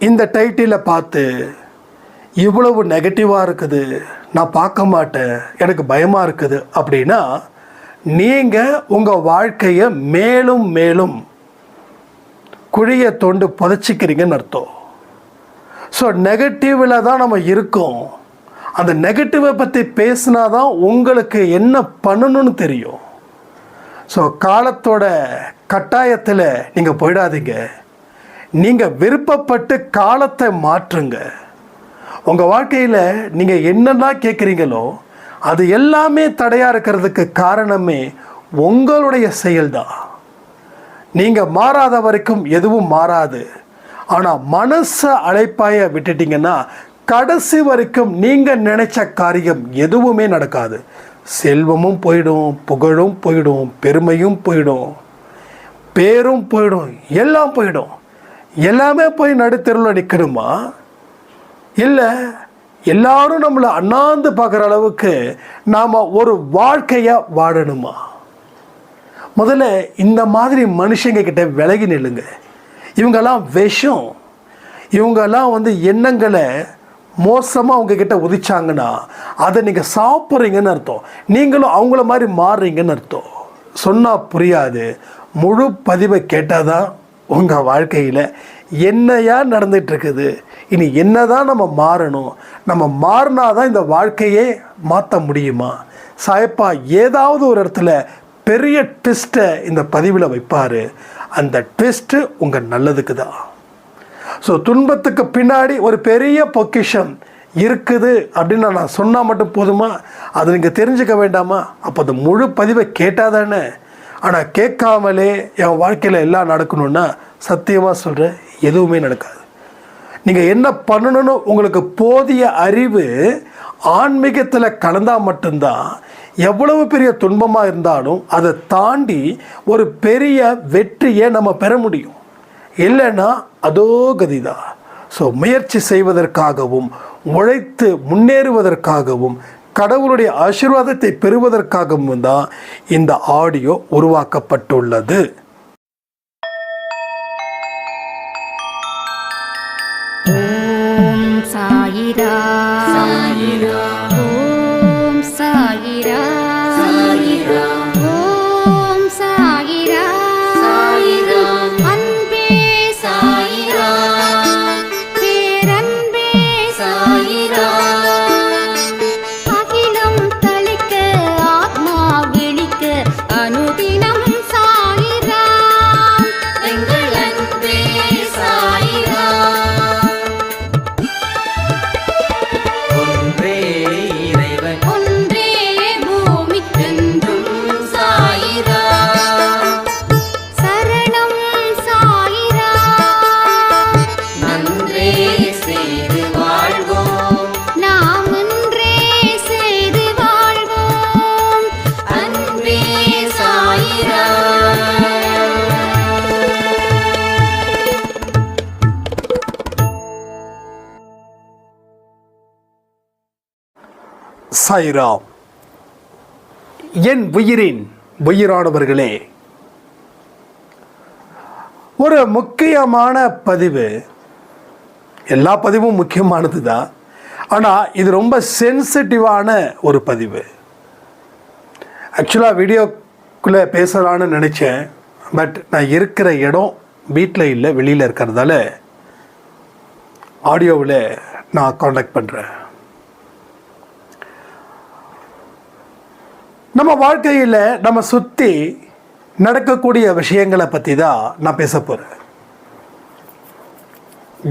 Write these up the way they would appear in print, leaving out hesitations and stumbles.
இந்த டைட்டிலை பார்த்து இவ்வளவு நெகட்டிவாக இருக்குது, நான் பார்க்க மாட்டேன், எனக்கு பயமாக இருக்குது அப்படின்னா நீங்கள் உங்கள் வாழ்க்கையை மேலும் மேலும் குழியை தோண்டு புதைச்சிக்கிறீங்கன்னு அர்த்தம். ஸோ நெகட்டிவில் தான் நம்ம இருக்கோம். அந்த நெகட்டிவை பற்றி பேசினா தான் உங்களுக்கு என்ன பண்ணணும்னு தெரியும். ஸோ காலத்தோட கட்டாயத்தில் நீங்கள் போயிடாதீங்க. நீங்கள் விருப்பப்பட்டு காலத்தை மாற்றுங்க. உங்கள் வாழ்க்கையில் நீங்கள் என்னெல்லாம் கேட்குறீங்களோ அது எல்லாமே தடையாக இருக்கிறதுக்கு காரணமே உங்களுடைய செயல்தான். நீங்கள் மாறாத வரைக்கும் எதுவும் மாறாது. ஆனால் மனசை அழைப்பாய விட்டுட்டிங்கன்னா கடைசி வரைக்கும் நீங்கள் நினைச்ச காரியம் எதுவுமே நடக்காது. செல்வமும் போயிடும், புகழும் போயிடும், பெருமையும் போயிடும், பேரும் போயிடும், எல்லாம் போயிடும். எல்லாமே போய் நடுத்தெருவில் நிற்கணுமா? இல்லை எல்லாரும் நம்மளை அண்ணாந்து பார்க்குற அளவுக்கு நாம் ஒரு வாழ்க்கையை வாழணுமா? முதல்ல இந்த மாதிரி மனுஷங்க கிட்ட விலகி நில்லுங்க. இவங்கெல்லாம் விஷம். இவங்கெல்லாம் எண்ணங்களை மோசமாக உங்ககிட்ட உதிச்சாங்கன்னா அதை நீங்கள் சாப்பிட்றீங்கன்னு அர்த்தம். நீங்களும் அவங்கள மாதிரி மாறுறீங்கன்னு அர்த்தம். சொன்னால் புரியாது. முழு பதிவை கேட்டால் தான் உங்கள் வாழ்க்கையில் என்னையா நடந்துகிட்ருக்குது, இனி என்ன தான் நம்ம மாறணும், நம்ம மாறினா தான் இந்த வாழ்க்கையே மாற்ற முடியுமா? சாயப்பா ஏதாவது ஒரு இடத்துல பெரிய ட்விஸ்ட்டை இந்த பதிவில் வைப்பார். அந்த ட்விஸ்ட்டு உங்கள் நல்லதுக்கு தான். ஸோ துன்பத்துக்கு பின்னாடி ஒரு பெரிய பொக்கிஷம் இருக்குது அப்படின்னு நான் சொன்னால் மட்டும் போதுமா? அதை நீங்கள் தெரிஞ்சுக்க வேண்டாமா? அப்போ அந்த முழு பதிவை கேட்டால் தானே. ஆனால் கேட்காமலே என் வாழ்க்கையில் எல்லாம் நடக்கணுன்னா சத்தியமாக சொல்கிறேன், எதுவுமே நடக்காது. நீங்கள் என்ன பண்ணணும்னு உங்களுக்கு போதிய அறிவு ஆன்மீகத்தில் கலந்தால் மட்டும்தான் எவ்வளவு பெரிய துன்பமாக இருந்தாலும் அதை தாண்டி ஒரு பெரிய வெற்றியை நம்ம பெற முடியும். இல்லைன்னா அதோ கதிதான். ஸோ முயற்சி செய்வதற்காகவும் உழைத்து முன்னேறுவதற்காகவும் கடவுளுடைய ஆசீர்வாதத்தை பெறுவதற்காகவும் தான் இந்த ஆடியோ உருவாக்கப்பட்டுள்ளது. ஓம் சாயிரா சாயிரா, ஓம் சாயிரா சாயிரா, ஓம் சாயிரா சாயிரா, அன்பே சாயிரா, பேரன்பே சாயிரா, அகிலம் தளிக்க ஆத்மா விழிக்க அனுதினம் சாயிரா, எங்கள் அன்பே சாயிரா. சாய்ராம். என் உயிரின் உயிரானவர்களே, ஒரு முக்கியமான பதிவு. எல்லா பதிவும் முக்கியமானது தான், ஆனால் இது ரொம்ப சென்சிட்டிவான ஒரு பதிவு. ஆக்சுவலாக வீடியோக்குள்ளே பேசலான்னு நினச்சேன். பட் நான் இருக்கிற இடம் வீட்டில் இல்லை, வெளியில் இருக்கிறதால ஆடியோவில் நான் காண்டாக்ட் பண்ணுறேன். நம்ம வாழ்க்கையில் நம்ம சுற்றி நடக்கக்கூடிய விஷயங்களை பற்றி தான் நான் பேச போகிறேன்.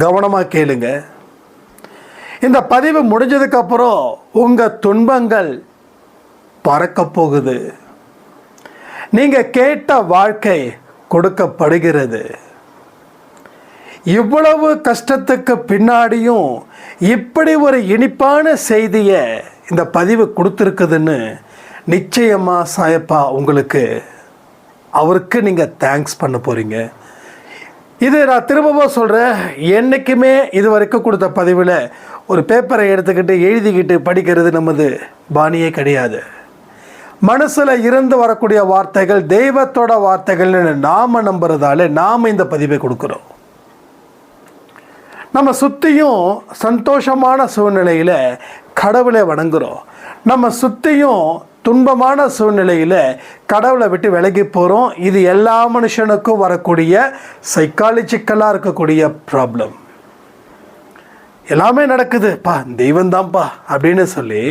கவனமாக கேளுங்க. இந்த பதிவு முடிஞ்சதுக்கப்புறம் உங்கள் துன்பங்கள் பறக்க போகுது. நீங்கள் கேட்ட வாழ்க்கை கொடுக்கப்படுகிறது. இவ்வளவு கஷ்டத்துக்கு பின்னாடியும் இப்படி ஒரு இனிப்பான செய்தியை இந்த பதிவு கொடுத்துருக்குதுன்னு நிச்சயமாக சாயப்பா அவருக்கு நீங்கள் தேங்க்ஸ் பண்ண போகிறீங்க. இது நான் திரும்பவும் சொல்கிறேன், என்றைக்குமே இது வரைக்கும் கொடுத்த பதிவில் ஒரு பேப்பரை எடுத்துக்கிட்டு எழுதிக்கிட்டு படிக்கிறது நமது பாணியே கிடையாது. மனசில் இருந்து வரக்கூடிய வார்த்தைகள் தெய்வத்தோட வார்த்தைகள்னு நாம் நம்புறதால நாம் இந்த பதிவை கொடுக்குறோம். நம்ம சுற்றியும் சந்தோஷமான சூழ்நிலையில் கடவுளை வணங்குகிறோம். நம்ம சுற்றியும் துன்பமான சூழ்நிலையில் கடவுளை விட்டு விலகி போகிறோம். இது எல்லா மனுஷனுக்கும் வரக்கூடிய சைக்காலஜிக்கலாக இருக்கக்கூடிய ப்ராப்ளம். எல்லாமே நடக்குதுப்பா, தெய்வந்தான்ப்பா அப்படின்னு சொல்லி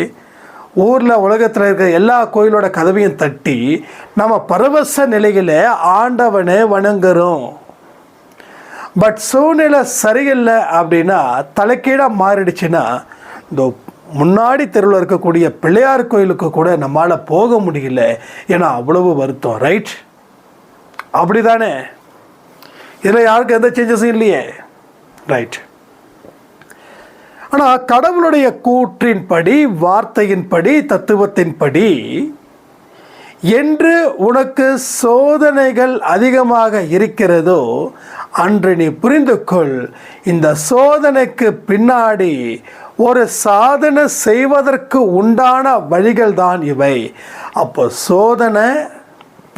ஊரில் உலகத்தில் இருக்க எல்லா கோயிலோட கதவையும் தட்டி நம்ம பரவச நிலையில் ஆண்டவனை வணங்குறோம். பட் சூழ்நிலை சரியில்லை அப்படின்னா, தலைக்கீழாக மாறிடுச்சுன்னா, இந்த முன்னாடி தெருவில் இருக்கக்கூடிய பிள்ளையார் கோயிலுக்கு கூட நம்மளால் போக முடியல. ஏன்னா அவ்வளவு வருத்தம். ரைட்? அப்படி தானே? இதில் யாருக்கும் எந்த சேஞ்சஸும் இல்லையே. ரைட். ஆனால் கடவுளுடைய கூற்றின்படி, வார்த்தையின்படி, தத்துவத்தின்படி, என்று உனக்கு சோதனைகள் அதிகமாக இருக்கிறதோ அன்று நீ புரிந்து கொள், இந்த சோதனைக்கு பின்னாடி ஒரு சாதனை செய்வதற்கு உண்டான வழிகள் தான் இவை. அப்போ சோதனை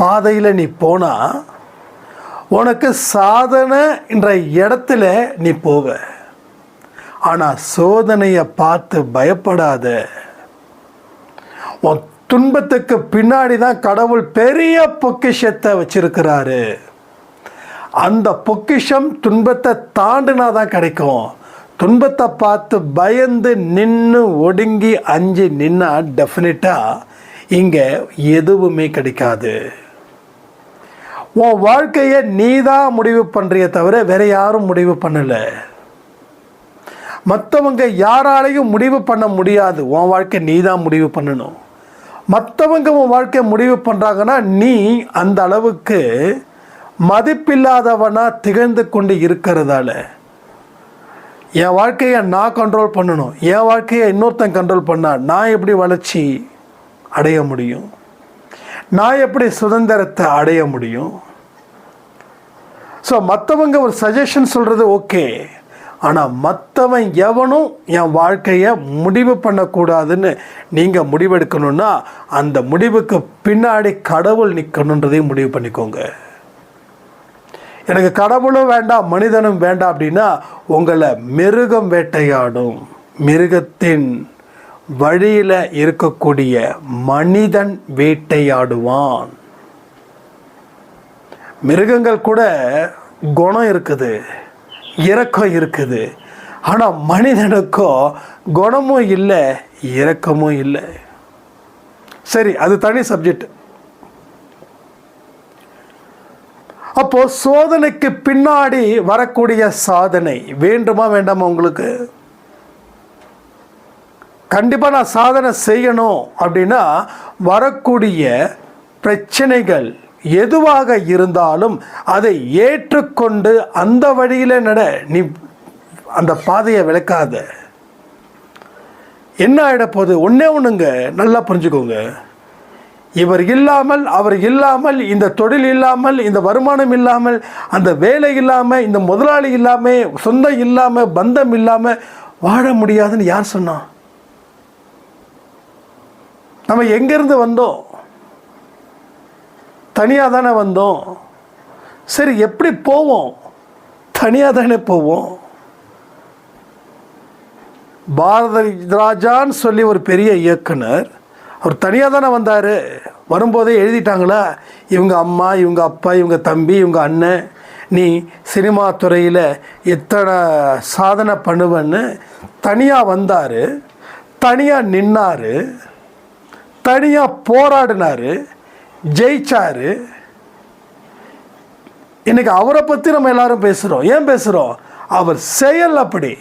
பாதையில் நீ போனால் உனக்கு சாதனை என்ற இடத்துல நீ போவ. ஆனால் சோதனையை பார்த்து பயப்படாத. உன் துன்பத்துக்கு பின்னாடி தான் கடவுள் பெரிய பொக்கிஷத்தை வச்சிருக்கிறாரு. அந்த பொக்கிஷம் துன்பத்தை தாண்டினா தான் கிடைக்கும். துன்பத்தை பார்த்து பயந்து நின்று ஒடுங்கி அஞ்சு நின்னா டெஃபினட்டாக இங்கே எதுவுமே கிடைக்காது. உன் வாழ்க்கையை நீ தான் முடிவு பண்ணுறிய தவிர வேற யாரும் முடிவு பண்ணலை. மற்றவங்க யாராலையும் முடிவு பண்ண முடியாது. உன் வாழ்க்கை நீ தான் முடிவு பண்ணணும். மற்றவங்க உன் வாழ்க்கையை முடிவு பண்ணுறாங்கன்னா நீ அந்த அளவுக்கு மதிப்பில்லாதவனா திகழ்ந்து கொண்டு இருக்கிறதால, என் வாழ்க்கையை நான் கண்ட்ரோல் பண்ணணும், என் வாழ்க்கையை இன்னொருத்தன் கண்ட்ரோல் பண்ணால் நான் எப்படி வளர்ச்சி அடைய முடியும், நான் எப்படி சுதந்திரத்தை அடைய முடியும்? ஸோ மற்றவங்க ஒரு சஜஷன் சொல்கிறது ஓகே, ஆனால் மற்றவன் எவனும் என் வாழ்க்கையை முடிவு பண்ணக்கூடாதுன்னு நீங்கள் முடிவெடுக்கணுன்னா அந்த முடிவுக்கு பின்னாடி கடவுள் நிற்கணுன்றதையும் முடிவு பண்ணிக்கோங்க. எனக்கு கடவுளும் வேண்டாம் மனிதனும் வேண்டாம் அப்படின்னா உங்களை மிருகம் வேட்டையாடும். மிருகத்தின் வழியில் இருக்கக்கூடிய மனிதன் வேட்டையாடுவான். மிருகங்கள் கூட குணம் இருக்குது, இரக்கம் இருக்குது. ஆனால் மனிதனுக்கோ குணமும் இல்லை, இரக்கமும் இல்லை. சரி, அது தனி சப்ஜெக்ட். அப்போ சோதனைக்கு பின்னாடி வரக்கூடிய சாதனை வேண்டுமா வேண்டாமா உங்களுக்கு? கண்டிப்பாக நான் சாதனை செய்யணும் அப்படின்னா வரக்கூடிய பிரச்சனைகள் எதுவாக இருந்தாலும் அதை ஏற்றுக்கொண்டு அந்த வழியில் நட. நீ அந்த பாதையை விளக்காத. என்ன ஆகிட போகுது? ஒன்றே ஒன்றுங்க, நல்லா புரிஞ்சுக்கோங்க. இவர் இல்லாமல், அவர் இல்லாமல், இந்த தொழில் இல்லாமல், இந்த வருமானம் இல்லாமல், அந்த வேலை இல்லாமல், இந்த முதலாளி இல்லாமல், சொந்தம் இல்லாமல், பந்தம் இல்லாமல் வாழ முடியாதுன்னு யார் சொன்னா? நம்ம எங்கேருந்து வந்தோம்? தனியாக தானே வந்தோம். சரி, எப்படி போவோம்? தனியாக தானே போவோம். பாரத ராஜான்னு சொல்லி ஒரு பெரிய இயக்குனர், அவர் தனியாக தானே வந்தார். வரும்போதே எழுதிட்டாங்களா, இவங்க அம்மா, இவங்க அப்பா, இவங்க தம்பி, இவங்க அண்ணன், நீ சினிமா துறையில் எத்தனை சாதனை பண்ணுவேன்னு. தனியாக வந்தார், தனியாக நின்னார், தனியாக போராடினார், ஜெயிச்சார். இன்னைக்கு அவரை பற்றி நம்ம எல்லாரும் பேசுகிறோம். ஏன் பேசுகிறோம்? அவர் செயல் அப்படி.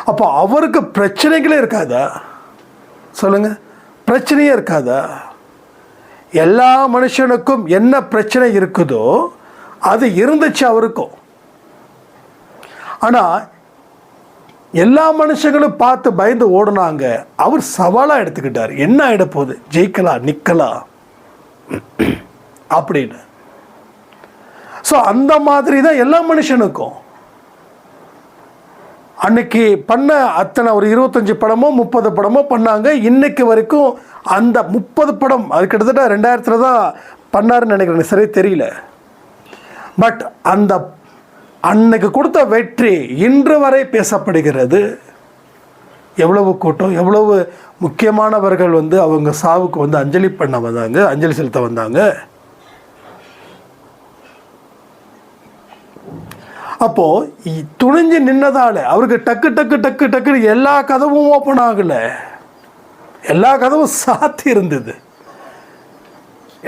அப்போ அவருக்கு பிரச்சனைகளே இருக்காதா? சொல்லுங்க, பிரச்சனையே இருக்காதா? எல்லா மனுஷனுக்கும் என்ன பிரச்சனை இருக்குதோ அது இருந்துச்சு அவருக்கும். ஆனால் எல்லா மனுஷங்களும் பார்த்து பயந்து ஓடுனாங்க. அவர் சவாலாக எடுத்துக்கிட்டார். என்ன ஆகிட போகுது? ஜெயிக்கலாம், நிற்கலாம் அப்படின்னு. ஸோ அந்த மாதிரி தான் எல்லா மனுஷனுக்கும். அன்னைக்கு பண்ண அத்தனை ஒரு 25 படமோ 30 படமோ பண்ணாங்க. இன்னைக்கு வரைக்கும் அந்த 30 படம், அது கிட்டத்தட்ட 2000 தான் பண்ணாருன்னு நினைக்கிறேன், சரி தெரியல. பட் அந்த அன்னைக்கு கொடுத்த வெற்றி இன்று வரை பேசப்படுகிறது. எவ்வளவு கூட்டம், எவ்வளவு முக்கியமானவர்கள் அவங்க சாவுக்கு அஞ்சலி பண்ண வந்தாங்க, அஞ்சலி செலுத்த வந்தாங்க. அப்போ துணிஞ்சு நின்னதால அவருக்கு டக்கு டக்கு டக்கு டக்குன்னு எல்லா கதவும் ஓப்பன் ஆகல, எல்லா கதவும் சாத்தி இருந்தது.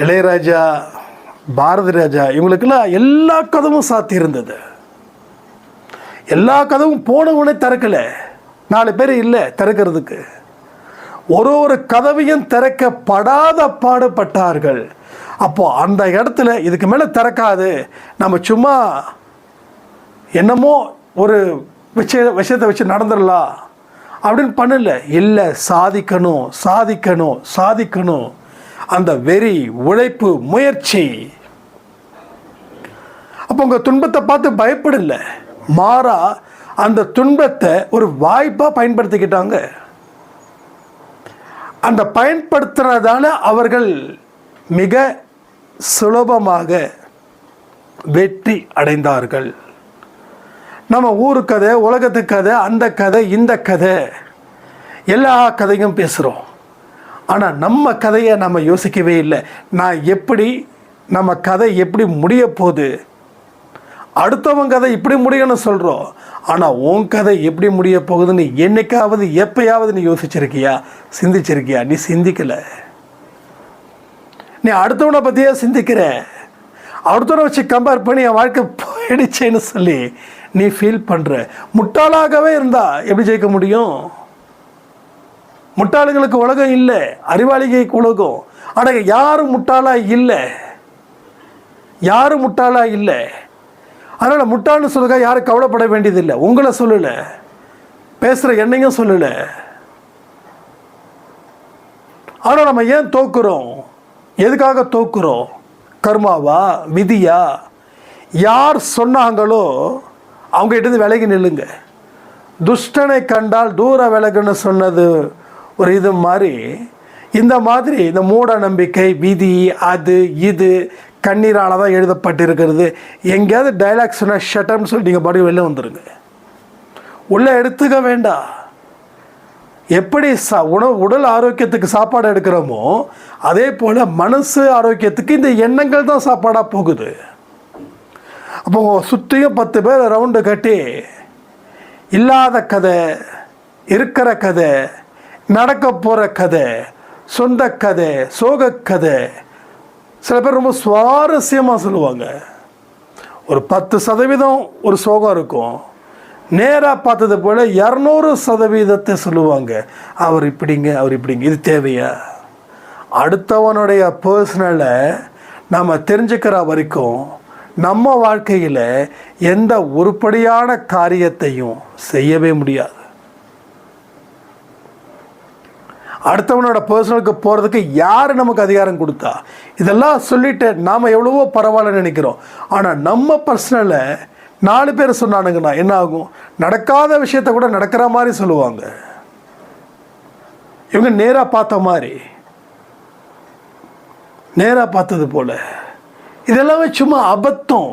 இளையராஜா, பாரதி ராஜா இவங்களுக்கெல்லாம் எல்லா கதவும் சாத்தி இருந்தது. எல்லா கதவும் போனவனே திறக்கல, 4 பேர் இல்லை திறக்கிறதுக்கு. ஒரு கதவையும் திறக்கப்படாத பாடுபட்டார்கள். அப்போ அந்த இடத்துல இதுக்கு மேலே திறக்காது, நம்ம சும்மா என்னமோ ஒரு விஷயத்தை வச்சு நடந்துடலாம் அப்படின்னு பண்ணல. இல்லை, சாதிக்கணும் சாதிக்கணும் சாதிக்கணும், அந்த வெறி, உழைப்பு, முயற்சி. அப்போ உங்கள் துன்பத்தை பார்த்து பயப்படல, மாறா அந்த துன்பத்தை ஒரு வாய்ப்பாக பயன்படுத்திக்கிட்டாங்க. அந்த பயன்படுத்துறதால அவர்கள் மிக சுலபமாக வெற்றி அடைந்தார்கள். நம்ம ஊரு கதை, உலகத்து கதை, அந்த கதை, இந்த கதை, எல்லா கதையும் பேசுகிறோம். ஆனால் நம்ம கதையை நம்ம யோசிக்கவே இல்லை. நம்ம கதை எப்படி முடிய போகுது, அடுத்தவங்க கதை இப்படி முடியும்னு சொல்கிறோம். ஆனால் உன் கதை எப்படி முடிய போகுதுன்னு என்னைக்காவது எப்பயாவது நீ யோசிச்சிருக்கியா, சிந்திச்சிருக்கியா? நீ சிந்திக்கலை. நீ அடுத்தவனை பற்றியே சிந்திக்கிற. அடுத்தவனை வச்சு கம்பேர் பண்ணி என் வாழ்க்கை போயிடுச்சேன்னு சொல்லி நீ ஃபீல் பண்ணுற. முட்டாளாகவே இருந்தா எப்படி ஜெயிக்க முடியும்? முட்டாளுங்களுக்கு உலகம் இல்லை, அறிவாளிகளுக்கு உலகம். ஆனால் யாரும் முட்டாளா இல்லை, யாரும் முட்டாளா இல்லை. அதனால் முட்டாள்னு சொல்லுங்க, யாரும் கவலைப்பட வேண்டியதில்லை. உங்களை சொல்லலை, பேசுகிற என்னையும் சொல்லலை. ஆனால் நம்ம ஏன் தோக்குறோம்? எதுக்காக தோக்குறோம்? கர்மாவா, விதியா? யார் சொன்னாங்களோ அவங்க கிட்டேருந்து விலகி நில்லுங்க. துஷ்டனை கண்டால் தூர விலகுன்னு சொன்னது ஒரு இது மாதிரி. இந்த மாதிரி இந்த மூட நம்பிக்கை, விதி, அது இது கண்ணீரால் தான் எழுதப்பட்டிருக்கிறது. எங்கேயாவது டைலாக் சொன்னால் ஷட்டம்னு சொல்லி நீங்கள் பாடி வெளில வந்துடுங்க. உள்ளே எடுத்துக்க வேண்டாம். எப்படி உடல் ஆரோக்கியத்துக்கு சாப்பாடு எடுக்கிறோமோ அதே போல் மனசு ஆரோக்கியத்துக்கு இந்த எண்ணங்கள் தான் சாப்பாடாக போகுது. அப்போ சுற்றியும் 10 பேர் ரவுண்டு கட்டி இல்லாத கதை, இருக்கிற கதை, நடக்க போகிற கதை, சொந்த கதை, சோக கதை, சில பேர் ரொம்ப சுவாரஸ்யமாக சொல்லுவாங்க. ஒரு 10% ஒரு சோகம் இருக்கும். நேராக பார்த்தது போல் 200% சொல்லுவாங்க. அவர் இப்படிங்க, அவர் இப்படிங்க. இது தேவையா? அடுத்தவனுடைய பர்சனலை நம்ம தெரிஞ்சுக்கிற வரைக்கும் நம்ம வாழ்க்கையில் எந்த உருப்படியான காரியத்தையும் செய்யவே முடியாது. அடுத்தவனோட பர்சனலுக்கு போகிறதுக்கு யார் நமக்கு அதிகாரம் கொடுத்தா? இதெல்லாம் சொல்லிட்டு நாம் எவ்வளவோ பரவாயில்ல நினைக்கிறோம். ஆனால் நம்ம பர்சனலை 4 பேர் சொன்னானுங்கன்னா என்ன ஆகும்? நடக்காத விஷயத்த கூட நடக்கிற மாதிரி சொல்லுவாங்க. இவங்க நேராக பார்த்த மாதிரி, நேராக பார்த்தது போல. இதெல்லாமே சும்மா அபத்தம்.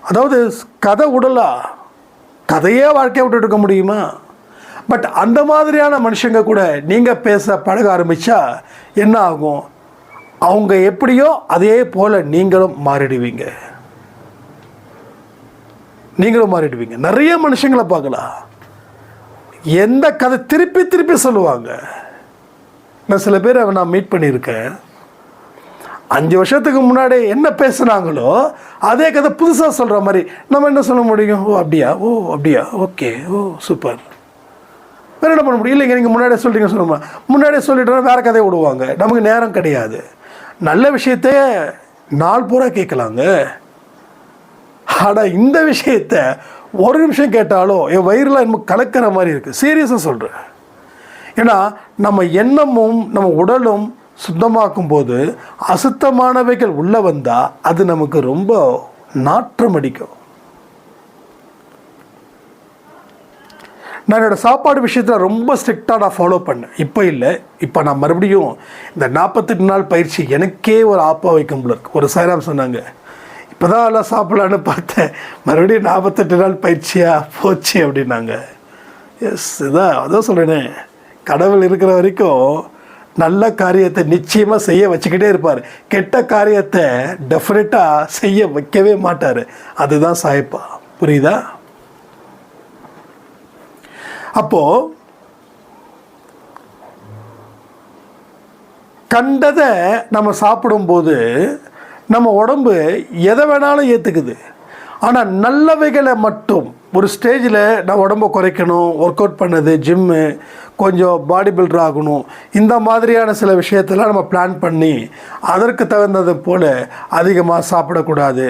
அதாவது கதை விடலா, கதையே வாழ்க்கையை விட்டு இருக்க முடியுமா? பட் அந்த மாதிரியான மனுஷங்க கூட நீங்கள் பேச பழக ஆரம்பித்தா என்ன ஆகும்? அவங்க எப்படியோ அதே போல் நீங்களும் மாறிடுவீங்க. நிறைய மனுஷங்களை பார்க்கலாம், எந்த கதை திருப்பி திருப்பி சொல்லுவாங்க. நான் சில பேரை நான் மீட் பண்ணியிருக்கேன். 5 வருஷத்துக்கு முன்னாடி என்ன பேசுனாங்களோ அதே கதை புதுசாக சொல்கிற மாதிரி. நம்ம என்ன சொல்ல முடியும்? ஓ அப்படியா, ஓ அப்படியா, ஓகே, ஓ சூப்பர். வேறு என்ன பண்ண முடியும்? இல்லைங்க, நீங்கள் முன்னாடியே சொல்லிட்டீங்க சொல்லுமா, முன்னாடியே சொல்லிட்டோன்னா வேறு கதையை விடுவாங்க. நமக்கு நேரம் கிடையாது. நல்ல விஷயத்த நாள் பூரா கேட்கலாங்க. ஆனால் இந்த விஷயத்த ஒரு நிமிஷம் கேட்டாலும் என் வயிறுலாம் இன்னும் கலக்கிற மாதிரி இருக்குது. சீரியஸாக சொல்கிறேன். ஏன்னா நம்ம எண்ணமும் நம்ம உடலும் சுத்தமாக்கும் போது அசுத்தமானவைகள் உள்ளே வந்தால் அது நமக்கு ரொம்ப நாற்றம் அடிக்கும். நான் என்னோடய சாப்பாடு விஷயத்தில் ரொம்ப ஸ்ட்ரிக்டாக நான் ஃபாலோ பண்ணேன். இப்போ இல்லை, இப்போ நான் மறுபடியும் இந்த 48 நாள் பயிற்சி எனக்கே ஒரு ஆப்பா வைக்கும் போல இருக்கு. ஒரு சாய்ராம் சொன்னாங்க, இப்போ தான் எல்லாம் சாப்பிட்லான்னு பார்த்தேன், மறுபடியும் 48 நாள் பயிற்சியாக போச்சு அப்படின்னாங்க. எஸ், அதான் சொல்கிறேனே, கடவுள் இருக்கிற வரைக்கும் நல்ல காரியத்தை நிச்சயமாக செய்ய வச்சுக்கிட்டே இருப்பார், கெட்ட காரியத்தை டெஃபினட்டாக செய்ய வைக்கவே மாட்டார். அதுதான் சாய்ப்பா. புரியுதா? அப்போது கண்டதை நம்ம சாப்பிடும்போது நம்ம உடம்பு எதை வேணாலும் ஏற்றுக்குது. ஆனால் நல்லவைகளை மட்டும் ஒரு ஸ்டேஜில் நான் உடம்பை குறைக்கணும், ஒர்க் அவுட் பண்ணது, ஜிம்மு, கொஞ்சம் பாடி பில்டர் ஆகணும், இந்த மாதிரியான சில விஷயத்தெல்லாம் நம்ம பிளான் பண்ணி அதற்கு தகுந்தது போல் அதிகமாக சாப்பிடக்கூடாது.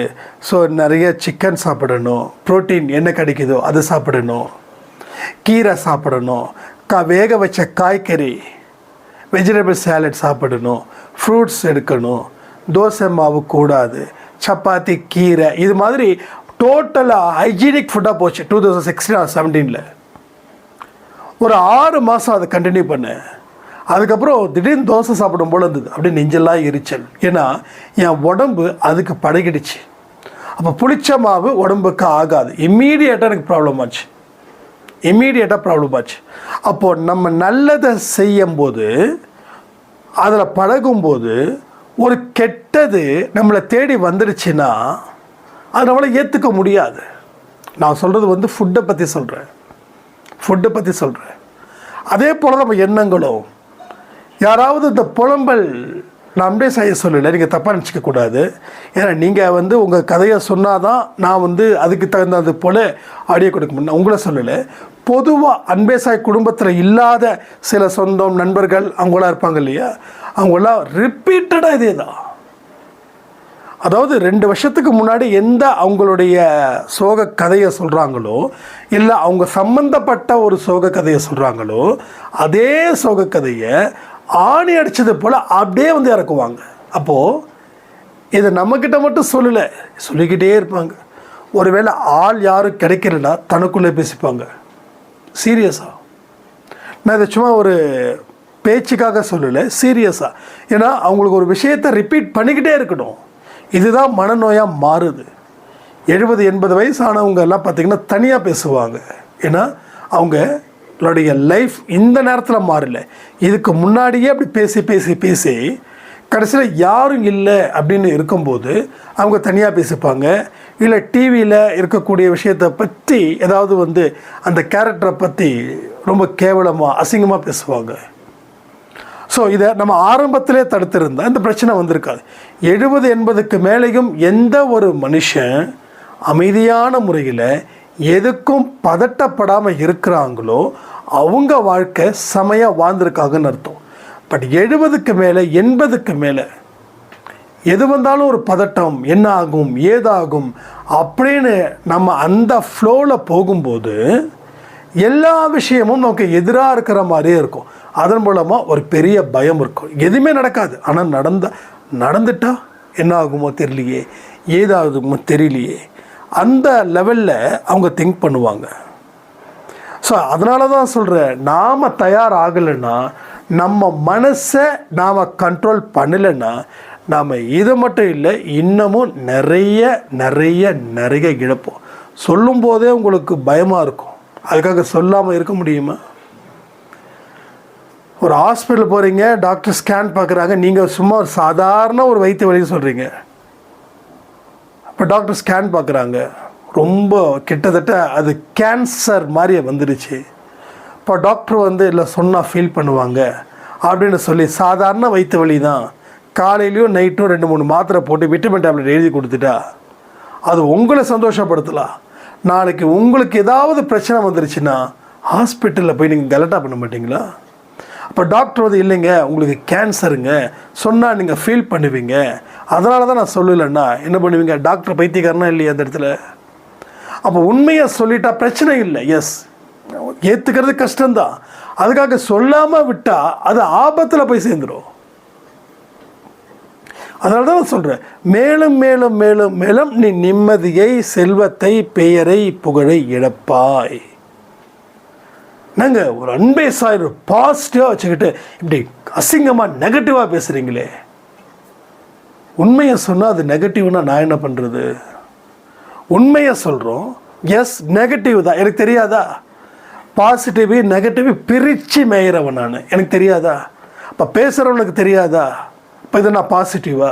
ஸோ நிறைய சிக்கன் சாப்பிடணும், ப்ரோட்டீன் என்ன கிடைக்குதோ அது சாப்பிடணும், கீரை சாப்பிடணும், வேக வச்ச காய்கறி வெஜிடபிள் சேலட் சாப்பிடணும், ஃப்ரூட்ஸ் எடுக்கணும், தோசை மாவு கூடாது, சப்பாத்தி, கீரை, இது மாதிரி டோட்டலாக ஹைஜீனிக் ஃபுட்டாக போச்சு 2016 or 17. ஒரு 6 மாதம் அதை கண்டினியூ பண்ணேன். அதுக்கப்புறம் திடீர்னு தோசை சாப்பிடும் போல் இருந்தது, அப்படியே நெஞ்செல்லாம் எரிச்சல். ஏன்னா என் உடம்பு அதுக்கு பழகிடுச்சு. அப்போ புளிச்ச மாவு உடம்புக்கு ஆகாது. இம்மீடியட்டாக எனக்கு ப்ராப்ளம் ஆச்சு. அப்போது நம்ம நல்லதை செய்யும்போது, அதில் பழகும்போது, ஒரு கெட்டது நம்மளை தேடி வந்துடுச்சுன்னா அது நம்மளை ஏற்றுக்க முடியாது. நான் சொல்கிறது ஃபுட்டை பற்றி சொல்கிறேன். அதே போல் நம்ம எண்ணங்களும், யாராவது இந்த புலம்பல் நான் அப்படியே செய்ய சொல்லலை, நீங்கள் தப்பாக நினச்சிக்கக்கூடாது. ஏன்னா நீங்கள் உங்கள் கதையை சொன்னால் தான் நான் அதுக்கு தகுந்தது போல் ஆடியோ கொடுக்க முடியும். உங்களை சொல்லலை, பொதுவாக அன்பே சாய் குடும்பத்தில் இல்லாத சில சொந்தம் நண்பர்கள் அவங்களாம் இருப்பாங்க இல்லையா, அவங்களாம் ரிப்பீட்டடாக இதே தான். அதாவது 2 வருஷத்துக்கு முன்னாடி எந்த அவங்களுடைய சோக கதையை சொல்கிறாங்களோ, இல்லை அவங்க சம்மந்தப்பட்ட ஒரு சோக கதையை சொல்கிறாங்களோ, அதே சோக கதையை ஆணி அடித்தது போல் அப்படியே இறக்குவாங்க. அப்போது இதை நம்மக்கிட்ட மட்டும் சொல்லலை, சொல்லிக்கிட்டே இருப்பாங்க. ஒருவேளை ஆள் யாரும் கிடைக்கலன்னா தனக்குள்ளே பேசிப்பாங்க. சீரியஸாக நான் இதை சும்மா ஒரு பேச்சுக்காக சொல்லலை, சீரியஸாக. ஏன்னா அவங்களுக்கு ஒரு விஷயத்தை ரிப்பீட் பண்ணிக்கிட்டே இருக்கணும். இதுதான் மனநோயாக மாறுது. 70-80 வயசானவங்க எல்லாம் பார்த்திங்கன்னா தனியாக பேசுவாங்க. ஏன்னா அவங்களுடைய லைஃப் இந்த நேரத்தில் மாறல, இதுக்கு முன்னாடியே அப்படி பேசி கடைசியில் யாரும் இல்லை அப்படின்னு இருக்கும்போது அவங்க தனியாக பேசிப்பாங்க. இல்லை டிவியில் இருக்கக்கூடிய விஷயத்தை பற்றி ஏதாவது அந்த கேரக்டரை பற்றி ரொம்ப கேவலமாக அசிங்கமாக பேசுவாங்க. ஸோ இதை நம்ம ஆரம்பத்திலே தடுத்திருந்தால் இந்த பிரச்சனை வந்திருக்காது. 70-80க்கு மேலேயும் எந்த ஒரு மனுஷன் அமைதியான முறையில் எதுக்கும் பதட்டப்படாமல் இருக்கிறாங்களோ அவங்க வாழ்க்கை செமையாக வாழ்ந்திருக்காங்கன்னு அர்த்தம். பட் 70க்கு மேலே 80க்கு மேலே எது வந்தாலும் ஒரு பதட்டம், என்ன ஆகும் ஏதாகும் அப்படின்னு நம்ம அந்த ஃப்ளோவில் போகும்போது எல்லா விஷயமும் நமக்கு எதிராக இருக்கிற மாதிரியே இருக்கும். அதன் மூலமாக ஒரு பெரிய பயம் இருக்கும். எதுவுமே நடக்காது, ஆனால் நடந்துட்டா என்ன ஆகுமோ தெரியலையே, ஏதாகுமோ தெரியலையே, அந்த லெவலில் அவங்க திங்க் பண்ணுவாங்க. ஸோ அதனால தான் சொல்கிறேன், நாம் தயாராகலைன்னா, நம்ம மனசை நாம் கண்ட்ரோல் பண்ணலைன்னா, நாம் இது மட்டும் இல்லை இன்னமும் நிறைய இழப்போம். சொல்லும் போதே உங்களுக்கு பயமாக இருக்கும், அதுக்காக சொல்லாமல் இருக்க முடியுமா? ஒரு ஹாஸ்பிட்டல் போகிறீங்க, டாக்டர் ஸ்கேன் பார்க்குறாங்க, நீங்கள் சும்மா ஒரு சாதாரண ஒரு வயிற்று வலி சொல்கிறீங்க. இப்போ டாக்டர் ஸ்கேன் பார்க்குறாங்க, ரொம்ப கிட்டத்தட்ட அது கேன்சர் மாதிரி வந்துடுச்சு. இப்போ டாக்டர் இல்லை சொன்னால் ஃபீல் பண்ணுவாங்க அப்படின்னு சொல்லி சாதாரண வயிற்று வலி தான், காலையிலையும் நைட்டும் 2-3 மாத்திரை போட்டு விட்டமின் டேப்லெட் எழுதி கொடுத்துட்டா அது உங்களை சந்தோஷப்படுத்தலாம். நாளைக்கு உங்களுக்கு ஏதாவது பிரச்சனை வந்துருச்சுன்னா ஹாஸ்பிட்டலில் போய் நீங்கள் கலட்டா பண்ண மாட்டிங்களா? அப்போ டாக்டர் இல்லைங்க உங்களுக்கு கேன்சருங்க சொன்னால் நீங்கள் ஃபீல் பண்ணுவீங்க, அதனால தான் நான் சொல்லலைன்னா என்ன பண்ணுவீங்க? டாக்டர் பைத்தியக்காரனா இல்லையா அந்த இடத்துல? அப்போ உண்மையை சொல்லிட்டா பிரச்சனை இல்லை, எஸ் ஏற்றுக்கிறது கஷ்டம்தான். அதுக்காக சொல்லாமல் விட்டால் அது ஆபத்தில் போய் சேர்ந்துடும். அதனால தான் நான் சொல்கிறேன், மேலும் மேலும் மேலும் மேலும் நீ நிம்மதியை, செல்வத்தை, பெயரை, புகழை இழப்பாய். நாங்கள் ஒரு அன்பே சாய் பாசிட்டிவாக வச்சுக்கிட்டு இப்படி அசிங்கமாக நெகட்டிவாக பேசுகிறீங்களே, உண்மையை சொன்னால் அது நெகட்டிவ்னா நான் என்ன பண்ணுறது? உண்மையை சொல்கிறோம், எஸ் நெகட்டிவ் தான், எனக்கு தெரியாதா? பாசிட்டிவ் நெகட்டிவ் பிரித்து மேயிறவன் நான், எனக்கு தெரியாதா? இப்போ பேசுகிறவனுக்கு தெரியாதா? இப்போ இது நான் பாசிட்டிவா?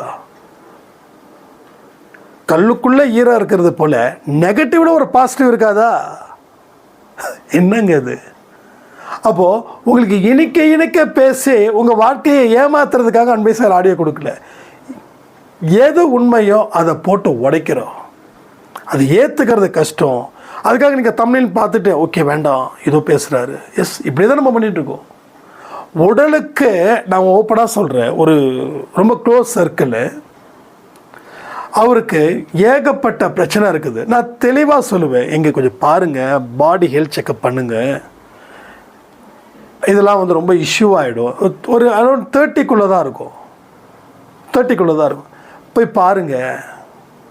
கல்லுக்குள்ளே ஈரம் இருக்கிறது போல் நெகட்டிவில் ஒரு பாசிட்டிவ் இருக்காதா? என்னங்க இது? அப்போது உங்களுக்கு இனிக்க இனிக்க பேசி உங்கள் வாழ்க்கையை ஏமாத்துறதுக்காக அன்பே சார் ஆடியோ கொடுக்கல. எது உண்மையோ அதை போட்டு உடைக்கிறோம். அது ஏற்றுக்கிறது கஷ்டம். அதுக்காக நீங்கள் தமிழில் பார்த்துட்டு ஓகே வேண்டாம் ஏதோ பேசுகிறாரு, எஸ் இப்படி தான் நம்ம பண்ணிகிட்ருக்கோம். உடலுக்கு நான் ஓப்பனாக சொல்கிறேன், ஒரு ரொம்ப க்ளோஸ் சர்க்கிள், அவருக்கு ஏகப்பட்ட பிரச்சனை இருக்குது. நான் தெளிவாக சொல்லுவேன், எங்கே கொஞ்சம் பாருங்கள், பாடி ஹெல்த் செக்கப் பண்ணுங்கள், இதெல்லாம் வந்து ரொம்ப இஷ்யூ ஆகிடும். ஒரு அரௌண்ட் 30க்குள்ளே தான் இருக்கும், 30க்குள்ளே தான் இருக்கும். போய் பாருங்கள்.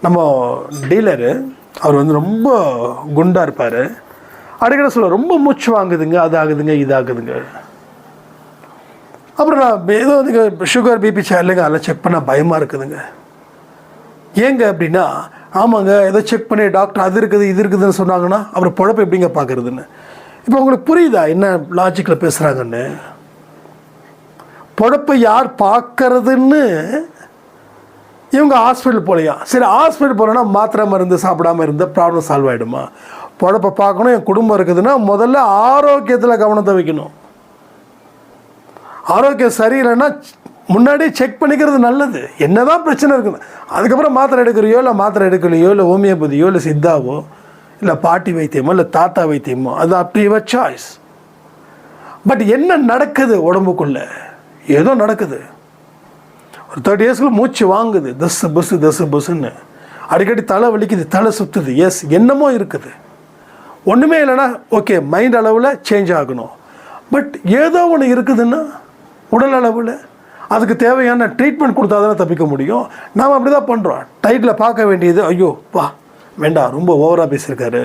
நம்ம டீலரு அவர் வந்து ரொம்ப குண்டாக இருப்பார். அடிக்கடி சொல்ல ரொம்ப மூச்சு வாங்குதுங்க, அது ஆகுதுங்க, இது ஆகுதுங்க. அப்புறம் நான் ஏதோ வந்து சுகர் பிபி சேனலுங்க அதெல்லாம் செக் பண்ண பயமாக இருக்குதுங்க. ஏங்க அப்படின்னா, ஆமாங்க ஏதோ செக் பண்ணி டாக்டர் அது இருக்குது இது இருக்குதுன்னு சொன்னாங்கன்னா அப்புறம் பொழப்பு எப்படிங்க பார்க்குறதுன்னு. இப்போ உங்களுக்கு புரியுதா என்ன லாஜிக்கில் பேசுகிறாங்கன்னு? பொழப்பை யார் பார்க்கறதுன்னு இவங்க ஹாஸ்பிட்டல் போலையா? சரி ஹாஸ்பிட்டல் போகிறோன்னா மாத்திரை மருந்து சாப்பிடாமல் இருந்தால் ப்ராப்ளம் சால்வ் ஆகிடுமா? பொழப்பை பார்க்கணும், என் குடும்பம் இருக்குதுன்னா முதல்ல ஆரோக்கியத்தில் கவனத்தை வைக்கணும். ஆரோக்கியம் சரியில்லைன்னா முன்னாடி செக் பண்ணிக்கிறது நல்லது, என்ன தான் பிரச்சனை இருக்குது. அதுக்கப்புறம் மாத்திரை எடுக்கிறையோ இல்லை மாத்திரை எடுக்கலையோ இல்லை ஹோமியோபதியோ இல்லை சித்தாவோ இல்லை பாட்டி வைத்தியமோ இல்லை தாத்தா வைத்தியமோ அது அப்படி யுவர் சாய்ஸ். பட் என்ன நடக்குது உடம்புக்குள்ளே? ஏதோ நடக்குது. ஒரு 30 இயர்ஸ்க்குள்ள மூச்சு வாங்குது, தசு புஸ்ன்னு அடிக்கடி தலை வலிக்குது, தலை சுற்றுது, எஸ் என்னமோ இருக்குது. ஒன்றுமே இல்லைன்னா ஓகே மைண்ட் அளவில் சேஞ்ச் ஆகணும். பட் ஏதோ ஒன்று இருக்குதுன்னா உடல் அளவில் அதுக்கு தேவையான ட்ரீட்மெண்ட் கொடுத்தா தானே தப்பிக்க முடியும். நாம் அப்படி தான் பண்ணுறோம். டைட்டில் பார்க்க வேண்டியது ஐயோ பா வேண்டாம் ரொம்ப ஓவராக பேசியிருக்காரு,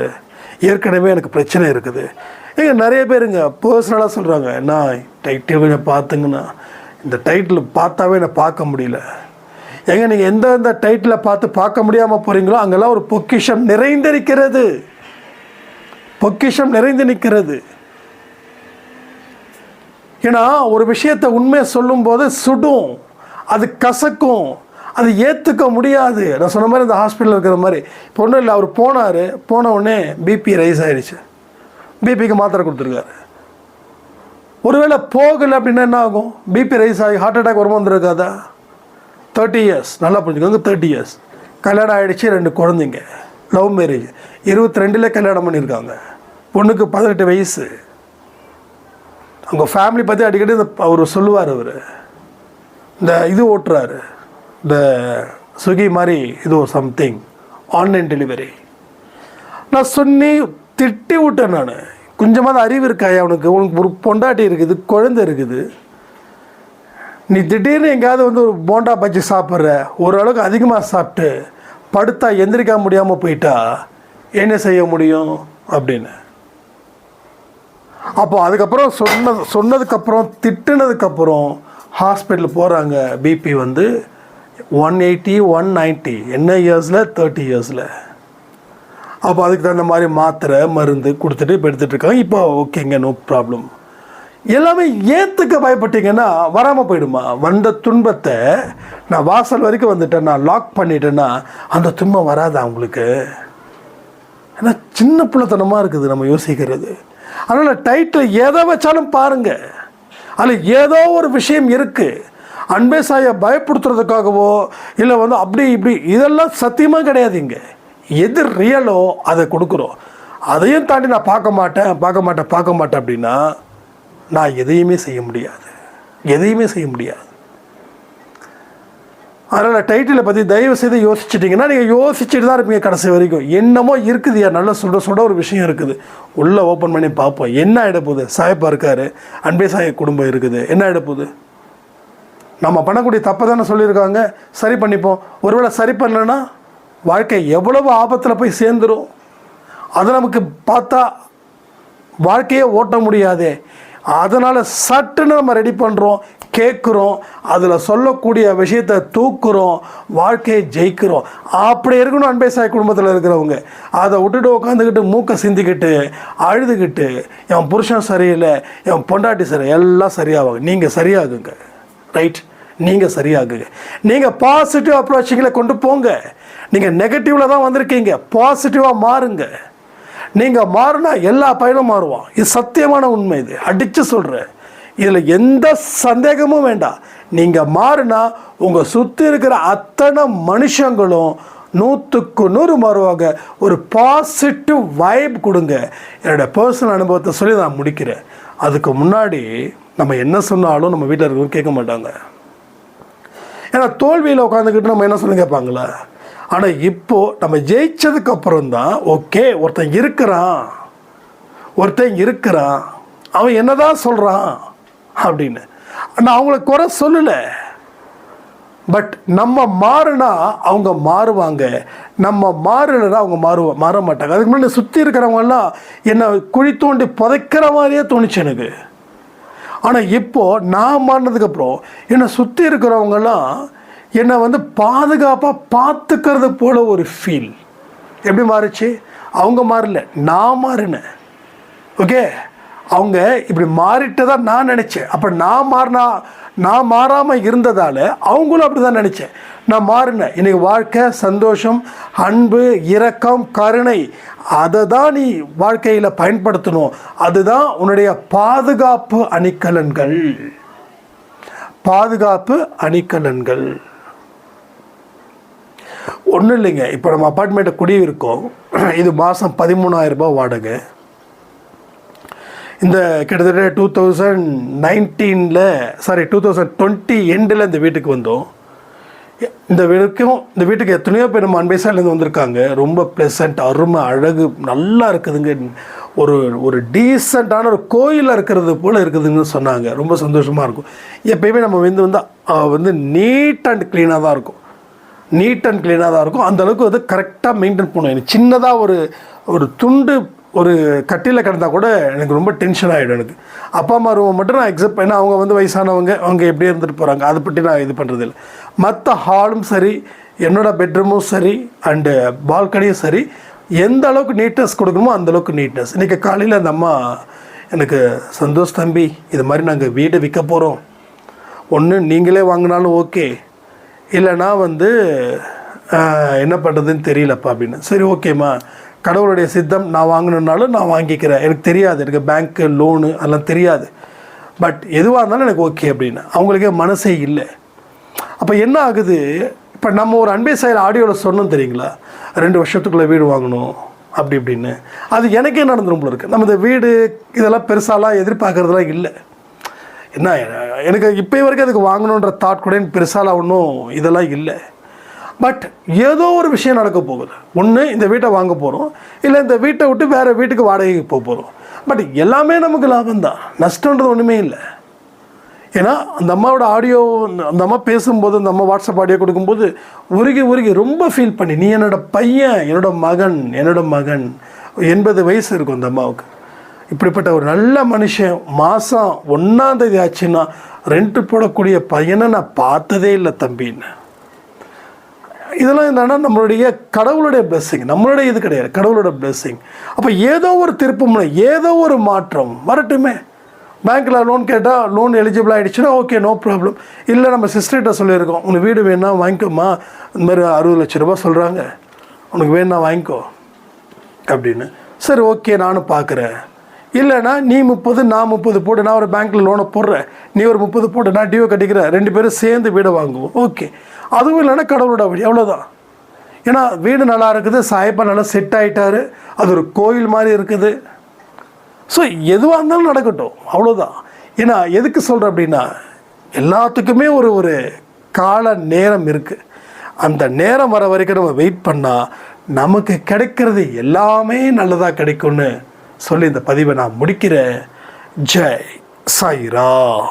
ஏற்கனவே எனக்கு பிரச்சனை இருக்குது. ஏங்க நிறைய பேருங்க பர்சனலாக சொல்கிறாங்க, நான் டைட்டில் கொஞ்சம் பார்த்துங்கன்னா இந்த டைட்டில் பார்த்தாவே என்னை பார்க்க முடியல. ஏங்க நீங்கள் எந்தெந்த டைட்டில் பார்க்க முடியாமல் போகிறீங்களோ அங்கெல்லாம் ஒரு பொக்கிஷம் நிறைந்திருக்கிறது, பொக்கிஷம் நிறைந்து நிற்கிறது. ஏன்னா ஒரு விஷயத்தை உண்மையை சொல்லும்போது சுடும், அது கசக்கும், அது ஏற்றுக்க முடியாது. நான் சொன்ன மாதிரி இந்த ஹாஸ்பிட்டலில் இருக்கிற மாதிரி இப்போ ஒன்றும் இல்லை, அவர் போன உடனே பிபி ரைஸ் ஆகிடுச்சு, பிபிக்கு மாத்திரை கொடுத்துருக்காரு. ஒருவேளை போகலை அப்படின்னா என்ன ஆகும்? பிபி ரைஸ் ஆகி ஹார்ட் அட்டாக் வருமா வந்துருக்காதா? 30 இயர்ஸ் நல்லா புரிஞ்சுக்கோங்க, 30 இயர்ஸ் கல்யாணம் ஆகிடுச்சு, 2 குழந்தைங்க, லவ் மேரேஜ், 22ல் கல்யாணம் பண்ணியிருக்காங்க, பொண்ணுக்கு 18 வயசு. அவங்க ஃபேமிலி பற்றி அடிக்கடி அவர் சொல்லுவார். அவர் இந்த இது ஓட்டுறாரு, இந்த ஸ்விக்கி மாதிரி இது சம்திங் ஆன்லைன் டெலிவரி. நான் சொல்லி திட்டி விட்டேன். நான் கொஞ்சமாவது அறிவு இருக்காயா உனக்கு ஒரு பொண்டாட்டி இருக்குது, குழந்தை இருக்குது, நீ திடீர்னு எங்கேயாவது வந்து ஒரு போண்டா பஜ்ஜி சாப்பிட்ற, ஓரளவுக்கு அதிகமாக சாப்பிட்டு படுத்தா எந்திரிக்க முடியாமல் போயிட்டா என்ன செய்ய முடியும் அப்படின்னு. அப்போ அதுக்கப்புறம் சொன்னதுக்கப்புறம் திட்டுனதுக்கப்புறம் ஹாஸ்பிட்டல் போகிறாங்க. பிபி வந்து 180 190 என்ன இயர்ஸில்? 30 இயர்ஸில். அப்போ அதுக்கு தகுந்த மாதிரி மாத்திரை மருந்து கொடுத்துட்டு இப்போ எடுத்துகிட்ருக்காங்க. இப்போ ஓகேங்க நோ ப்ராப்ளம். எல்லாமே ஏற்றுக்க பயப்பட்டீங்கன்னா வராமல் போயிடுமா? வந்த துன்பத்தை நான் வாசல் வரைக்கும் வந்துட்டேன், நான் லாக் பண்ணிட்டேன்னா அந்த துன்பம் வராதா உங்களுக்கு? ஏன்னா சின்ன பிள்ளைத்தனமாக இருக்குது நம்ம யோசிக்கிறது. அதனால் டைட்டில் எதை வச்சாலும் பாருங்கள், அதில் ஏதோ ஒரு விஷயம் இருக்குது. அன்பே சாயை பயப்படுத்துறதுக்காகவோ இல்லை வந்து அப்படி இப்படி இதெல்லாம் சத்தியமாக கிடையாதுங்க. எது ரியலோ அதை கொடுக்குறோம். அதையும் தாண்டி நான் பார்க்க மாட்டேன் அப்படின்னா நான் எதையுமே செய்ய முடியாது. அதனால் டைட்டிலை பற்றி தயவு செய்து யோசிச்சிட்டிங்கன்னா நீங்கள் யோசிச்சுட்டு தான் இருப்பீங்க கடைசி வரைக்கும். என்னமோ இருக்குதுயா, நல்ல சுட ஒரு விஷயம் இருக்குது, உள்ளே ஓப்பன் பண்ணி பார்ப்போம், என்ன ஆகிடப்போகுது? சாயப்பா இருக்கார், அன்பே சாய குடும்பம் இருக்குது, என்ன ஆகிடப்போகுது? நம்ம பண்ணக்கூடிய தப்பை தானே சொல்லியிருக்காங்க, சரி பண்ணிப்போம். ஒருவேளை சரி பண்ணலைன்னா வாழ்க்கை எவ்வளவு ஆபத்தில் போய் சேர்ந்துடும். அதை நமக்கு பார்த்தா வாழ்க்கையே ஓட்ட முடியாதே. அதனால் சட்டுன்னு நம்ம ரெடி பண்ணுறோம், கேட்குறோம், அதில் சொல்லக்கூடிய விஷயத்தை தூக்குறோம், வாழ்க்கையை ஜெயிக்கிறோம். அப்படி இருக்கணும் அன்பே சாய் குடும்பத்தில் இருக்கிறவங்க. அதை விட்டுட்டு உட்காந்துக்கிட்டு மூக்கை சிந்திக்கிட்டு அழுதுகிட்டு என் புருஷன் சரியில்லை, என் பொண்டாட்டி சரி, எல்லாம் சரியாகுங்க. நீங்கள் சரியாகுங்க. ரைட், நீங்கள் சரியாகுங்க. நீங்கள் பாசிட்டிவ் அப்ரோச்சிங்கில் கொண்டு போங்க. நீங்கள் நெகட்டிவில் தான் வந்திருக்கீங்க, பாசிட்டிவாக மாறுங்க. நீங்கள் மாறினா எல்லா பையனும் மாறுவான். இது சத்தியமான உண்மை. இது அடித்து சொல்கிறேன், இதில் எந்த சந்தேகமும் வேண்டாம். நீங்கள் மாறினா உங்கள் சுற்றி இருக்கிற அத்தனை மனுஷங்களும் 100க்கு 100 மாறுவாங்க. ஒரு பாசிட்டிவ் வைப் கொடுங்க. என்னோடய பர்சனல் அனுபவத்தை சொல்லி நான் முடிக்கிறேன். அதுக்கு முன்னாடி நம்ம என்ன சொன்னாலும் நம்ம வீட்டில் இருக்கிறவங்க கேட்க மாட்டாங்க. ஏன்னா தோல்வியில் உட்காந்துக்கிட்டு நம்ம என்ன சொல்லி கேட்பாங்களே. ஆனால் இப்போது நம்ம ஜெயிச்சதுக்கப்புறம் தான் ஓகே, ஒருத்தன் இருக்கிறான், அவன் என்ன தான் சொல்கிறான் அப்படின்னு. நான் அவங்கள குறை சொல்லலை. பட் நம்ம மாறினா அவங்க மாறுவாங்க, நம்ம மாறலைன்னா அவங்க மாற மாட்டாங்க. அதுக்கு முன்னாடி சுற்றி இருக்கிறவங்கெல்லாம் என்னை குழி தோண்டி புதைக்கிற மாதிரியே தோணுச்சு எனக்கு. ஆனால் இப்போது நான் மாறினதுக்கப்புறம் என்னை சுற்றி இருக்கிறவங்கெல்லாம் என்னை வந்து பாதுகாப்பாக பார்த்துக்கிறது போல் ஒரு ஃபீல். எப்படி மாறுச்சு? அவங்க மாறல, நான் மாறினேன். ஓகே, அவங்க இப்படி மாறிட்டு தான் நான் நினச்சேன். அப்போ நான் மாறாமல் இருந்ததால் அவங்களும் அப்படி தான் நினச்சேன். நான் மாறினேன். இன்றைக்கி வாழ்க்கை சந்தோஷம், அன்பு, இரக்கம், கருணை, அதை தான் நீ வாழ்க்கையில் பயன்படுத்தணும். அதுதான் உன்னுடைய பாதுகாப்பு அணிகலன்கள். ஒன்றும் இல்லைங்க. இப்போ நம்ம அப்பார்ட்மெண்ட்டை குடி இருக்கோம். இது மாதம் 13,000 ரூபாய் வாடகை. இந்த கிட்டத்தட்ட 2020 எண்டில் இந்த வீட்டுக்கு வந்தோம். இந்த வீட்டுக்கு எத்தனையோ பேர் நம்ம அன்பேசாலேருந்து வந்திருக்காங்க. ரொம்ப ப்ளசண்ட், அருமை, அழகு, நல்லா இருக்குதுங்க. ஒரு டீசெண்டான ஒரு கோயிலில் இருக்கிறது போல் இருக்குதுன்னு சொன்னாங்க. ரொம்ப சந்தோஷமாக இருக்கும். எப்பயுமே நம்ம வந்து நீட் அண்ட் க்ளீனாக தான் இருக்கும். அந்தளவுக்கு வந்து கரெக்டாக மெயின்டைன் பண்ணுவோம். எனக்கு சின்னதாக ஒரு துண்டு ஒரு கட்டியில் கிடந்தால் கூட எனக்கு ரொம்ப டென்ஷன் ஆகிடும். எனக்கு அப்பா அம்மா ரூமை மட்டும் நான் எக்ஸப்ட் பண்ண, அவங்க வந்து வயசானவங்க, அவங்க எப்படியே இருந்துட்டு போகிறாங்க, அதை பற்றி நான் இது பண்ணுறதில்ல. மற்ற ஹாலும் சரி, என்னோடய பெட்ரூமும் சரி, அண்டு பால்கனியும் சரி, எந்த அளவுக்கு நீட்னஸ் கொடுக்கணுமோ அந்தளவுக்கு நீட்னஸ். இன்றைக்கி காலையில் அந்த அம்மா எனக்கு, சந்தோஷ் தம்பி, இது மாதிரி நாங்கள் வீடு விற்க போகிறோம், ஒன்று நீங்களே வாங்கினாலும் ஓகே, இல்லைனா வந்து என்ன பண்ணுறதுன்னு தெரியலப்பா அப்படின்னு. சரி ஓகேம்மா, கடவுளுடைய சித்தம், நான் வாங்கணுன்னாலும் நான் வாங்கிக்கிறேன், எனக்கு தெரியாது, எனக்கு பேங்க்கு லோனு அதெல்லாம் தெரியாது, பட் எதுவாக இருந்தாலும் எனக்கு ஓகே அப்படின்னு. அவங்களுக்கே மனசே இல்லை. அப்போ என்ன ஆகுது, இப்போ நம்ம ஒரு அன்பே சாயில் ஆடியோவில் சொன்னோம் தெரியுங்களா, 2 வருஷத்துக்குள்ளே வீடு வாங்கணும் அப்படி இப்படின்னு. அது எனக்கே நடந்துடும் போல இருக்குது. நம்ம இந்த வீடு இதெல்லாம் பெருசாலாம் எதிர்பார்க்குறதுலாம் இல்லை. என்ன, எனக்கு இப்போ வரைக்கும் அதுக்கு வாங்கணுன்ற தாட் கூட எனக்கு பெருசாலாம் ஒன்றும் இதெல்லாம் இல்லை. பட் ஏதோ ஒரு விஷயம் நடக்க போகுது. ஒன்று இந்த வீட்டை வாங்க போகிறோம், இல்லை இந்த வீட்டை விட்டு வேறு வீட்டுக்கு வாடகைக்கு போகிறோம். பட் எல்லாமே நமக்கு லாபம்தான், நஷ்டன்றது ஒன்றுமே இல்லை. ஏன்னா அந்த அம்மாவோட ஆடியோ, அந்த அம்மா பேசும்போது, அந்த அம்மா வாட்ஸ்அப் ஆடியோ கொடுக்கும்போது உருகி ரொம்ப ஃபீல் பண்ணி, நீ என்னோடய பையன், என்னோட மகன் 80 வயசு இருக்கும் அந்த அம்மாவுக்கு. இப்படிப்பட்ட ஒரு நல்ல மனுஷன் மாதம் 1ஆம் தேதி ஆச்சுன்னா ரெண்ட்டு போடக்கூடிய பையனை நான் பார்த்ததே இல்லை தம்பின்னு. இதெல்லாம் என்னென்னா நம்மளுடைய கடவுளுடைய பிளெஸ்ஸிங், நம்மளுடைய இது கிடையாது, கடவுளோட பிளெஸ்ஸிங். அப்போ ஏதோ ஒரு திருப்பமுனை, ஏதோ ஒரு மாற்றம் வரட்டுமே. பேங்க்கில் லோன் கேட்டால் லோன் எலிஜிபிள் ஆகிடுச்சுன்னா ஓகே, நோ ப்ராப்ளம். இல்லை நம்ம சிஸ்டர்கிட்ட சொல்லியிருக்கோம், உனக்கு வீடு வேணா வாங்கிக்கோமா, இந்த மாதிரி 60 லட்ச ரூபா சொல்கிறாங்க, உனக்கு வேணா வாங்கிக்கோ அப்படின்னு. சரி ஓகே, நானும் பார்க்குறேன். இல்லைனா நீ 30 நான் 30 போட்டு, நான் ஒரு பேங்க்கில் லோனை போடுறேன், நீ ஒரு 30 போட்டு, நான் டியூ கட்டிக்கிறேன், 2 பேரும் சேர்ந்து வீடை வாங்குவோம், ஓகே. அதுவும் இல்லைன்னா கடவுளோட வழி, அவ்வளோதான். ஏன்னா வீடு நல்லா இருக்குது, சாயப்பா நல்லா செட் ஆகிட்டாரு, அது ஒரு கோயில் மாதிரி இருக்குது. ஸோ எதுவாக இருந்தாலும் நடக்கட்டும், அவ்வளோதான். ஏன்னா எதுக்கு சொல்கிறேன் அப்படின்னா, எல்லாத்துக்குமே ஒரு கால நேரம் இருக்குது. அந்த நேரம் வர வரைக்கும் நம்ம வெயிட் பண்ணால் நமக்கு கிடைக்கிறது எல்லாமே நல்லதாக கிடைக்கும்னு சொல்லி இந்த பதிவை நான் முடிக்கிறேன். ஜெய் சாய்ராம்.